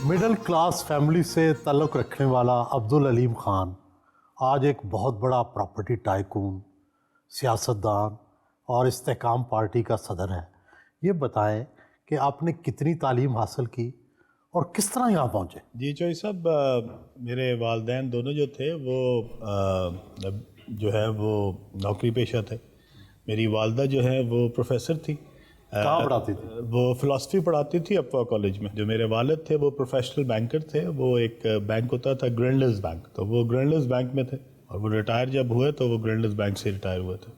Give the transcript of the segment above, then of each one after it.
Middle class family से ताल्लुक़ रखने वाला अब्दुल अलीम ख़ान आज एक बहुत बड़ा प्रॉपर्टी टाइकून, सियासतदान और इस्तेहकाम पार्टी का सदर है। ये बताएं कि आपने कितनी तालीम हासिल की और किस तरह यहाँ पहुँचे? जी चौधरी साहब, मेरे वालिदैन दोनों जो थे वो जो है वो नौकरी पेशा थे। मेरी वालदा जो है वो प्रोफेसर थी। कहाँ पढ़ाती थी? वो फ़िलासफ़ी पढ़ाती थी अफवा कॉलेज में। जो मेरे वालिद थे वो प्रोफेशनल बैंकर थे। वो एक बैंक होता था ग्रैंडल्स बैंक, तो वो ग्रैंडल्स बैंक में थे और वो रिटायर जब हुए तो वो ग्रैंडल्स बैंक से रिटायर हुए थे।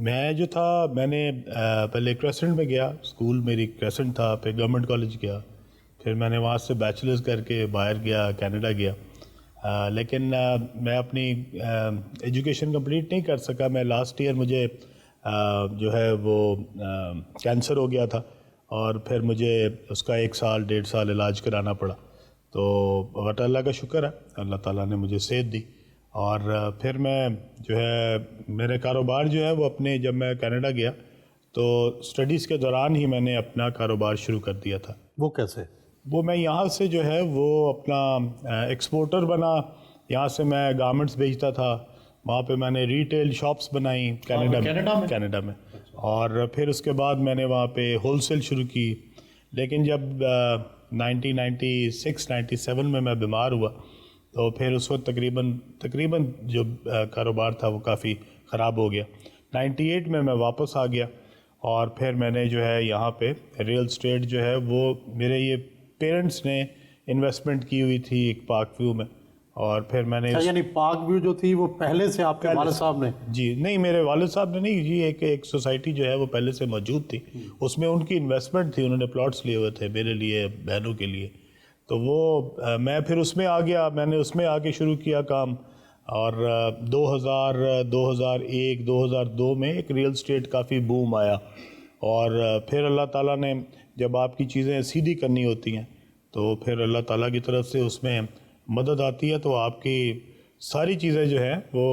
मैं जो था मैंने पहले क्रेसेंट में गया, स्कूल मेरी क्रेसेंट था, फिर गवर्नमेंट कॉलेज गया, फिर मैंने वहाँ से बैचलर्स करके बाहर गया, कनाडा गया। लेकिन मैं अपनी एजुकेशन कंप्लीट नहीं कर सका। मैं लास्ट ईयर मुझे जो है वो कैंसर हो गया था और फिर मुझे उसका 1 साल 1.5 साल इलाज कराना पड़ा। तो बट अल्लाह का शुक्र है, अल्लाह ताला ने मुझे सेहत दी और फिर मैं जो है मेरे कारोबार जो है वो अपने, जब मैं कनाडा गया तो स्टडीज़ के दौरान ही मैंने अपना कारोबार शुरू कर दिया था। वो कैसे? वो मैं यहाँ से जो है वो अपना एक्सपोर्टर बना। यहाँ से मैं गारमेंट्स बेचता था। वहाँ पे मैंने रिटेल शॉप्स बनाई कनाडा में और फिर उसके बाद मैंने वहाँ पे होलसेल शुरू की। लेकिन जब 1996-97 में मैं बीमार हुआ तो फिर उस वक्त तकरीबन जो कारोबार था वो काफ़ी ख़राब हो गया। 98 में मैं वापस आ गया और फिर मैंने जो है यहाँ पे रियल एस्टेट जो है वो मेरे ये पेरेंट्स ने इन्वेस्टमेंट की हुई थी एक पार्क व्यू में और फिर मैंने यानी पार्क व्यू जो थी वो पहले से आपके वालिद साहब ने? जी नहीं, मेरे वालिद साहब ने नहीं जी, एक सोसाइटी जो है वो पहले से मौजूद थी, उसमें उनकी इन्वेस्टमेंट थी, उन्होंने प्लॉट्स लिए हुए थे मेरे लिए, बहनों के लिए। तो वो मैं फिर उसमें आ गया, मैंने उसमें आके शुरू किया काम और 2001 2002 में एक रियल एस्टेट काफ़ी बूम आया और फिर अल्लाह ताला ने, जब आपकी चीज़ें सीधी करनी होती हैं तो फिर अल्लाह ताला की तरफ से उसमें मदद आती है। तो आपकी सारी चीज़ें जो हैं वो,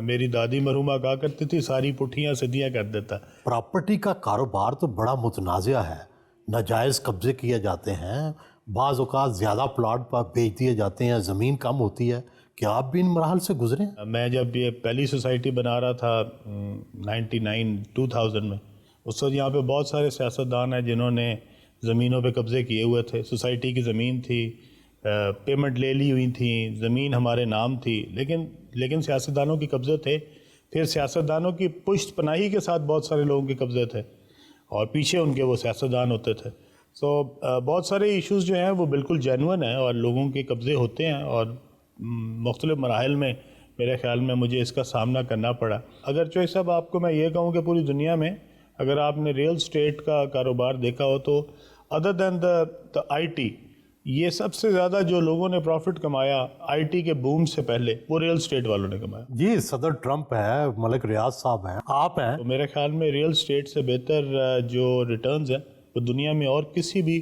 मेरी दादी मरहुमा कहा करती थी, सारी पुट्ठियाँ सीधियाँ कर देता। प्रॉपर्टी का कारोबार तो बड़ा मुतनाज़िया है, नाजायज़ कब्जे किए जाते हैं, बाज़ औक़ात ज़्यादा प्लॉट पर बेच दिए जाते हैं, ज़मीन कम होती है। क्या आप भी इन मराहल से गुजरे? मैं जब ये पहली सोसाइटी बना रहा था 99-2000 में, उस वक्त यहाँ पे बहुत सारे सियासतदान हैं जिन्होंने ज़मीनों पे कब्ज़े किए हुए थे। सोसाइटी की ज़मीन थी, पेमेंट ले ली हुई थी, ज़मीन हमारे नाम थी, लेकिन सियासतदानों के कब्ज़े थे। फिर सियासतदानों की पुश्त पनाही के साथ बहुत सारे लोगों के कब्ज़े थे और पीछे उनके वो सियासतदान होते थे। सो बहुत सारे इश्यूज़ जो हैं वो बिल्कुल जेन्युइन हैं और लोगों के कब्ज़े होते हैं और मुख्तलिफ मराहिल में मेरे ख़्याल में मुझे इसका सामना करना पड़ा। अगर चौधरी साहब आपको मैं ये कहूँ कि पूरी दुनिया में अगर आपने रियल एस्टेट का कारोबार देखा हो तो अदर दैन द IT, ये सबसे ज़्यादा जो लोगों ने प्रॉफिट कमाया IT के बूम से पहले वो रियल एस्टेट वालों ने कमाया। जी, सदर ट्रंप है, मलिक रियाज साहब हैं, आप हैं। तो मेरे ख्याल में रियल एस्टेट से बेहतर जो रिटर्न्स हैं वो दुनिया में और किसी भी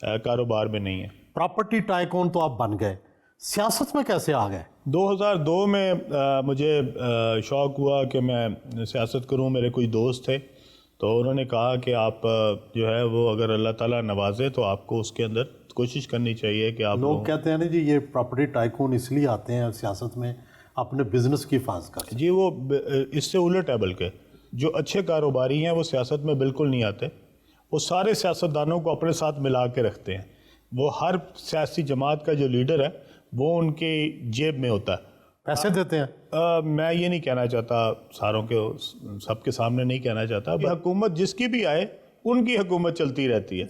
कारोबार में नहीं है। प्रॉपर्टी टाइकून तो आप बन गए, सियासत में कैसे आ गए? 2002 में मुझे शौक़ हुआ कि मैं सियासत करूं। मेरे कोई दोस्त थे तो उन्होंने कहा कि आप जो है वो अगर अल्लाह ताला नवाजे तो आपको उसके अंदर कोशिश करनी चाहिए कि आप। लोग कहते हैं ना जी, ये प्रॉपर्टी टाइकून इसलिए आते हैं सियासत में अपने बिजनेस की हिफाजत कर। जी वो इससे उलट है, बल्कि जो अच्छे कारोबारी हैं वो सियासत में बिल्कुल नहीं आते। वो सारे सियासतदानों को अपने साथ मिला के रखते हैं। वो हर सियासी जमात का जो लीडर है वो उनके जेब में होता है, पैसे देते हैं। मैं ये नहीं कहना चाहता, सारों के सबके सामने नहीं कहना चाहता। हुकूमत जिसकी भी आए उनकी हुकूमत चलती रहती है।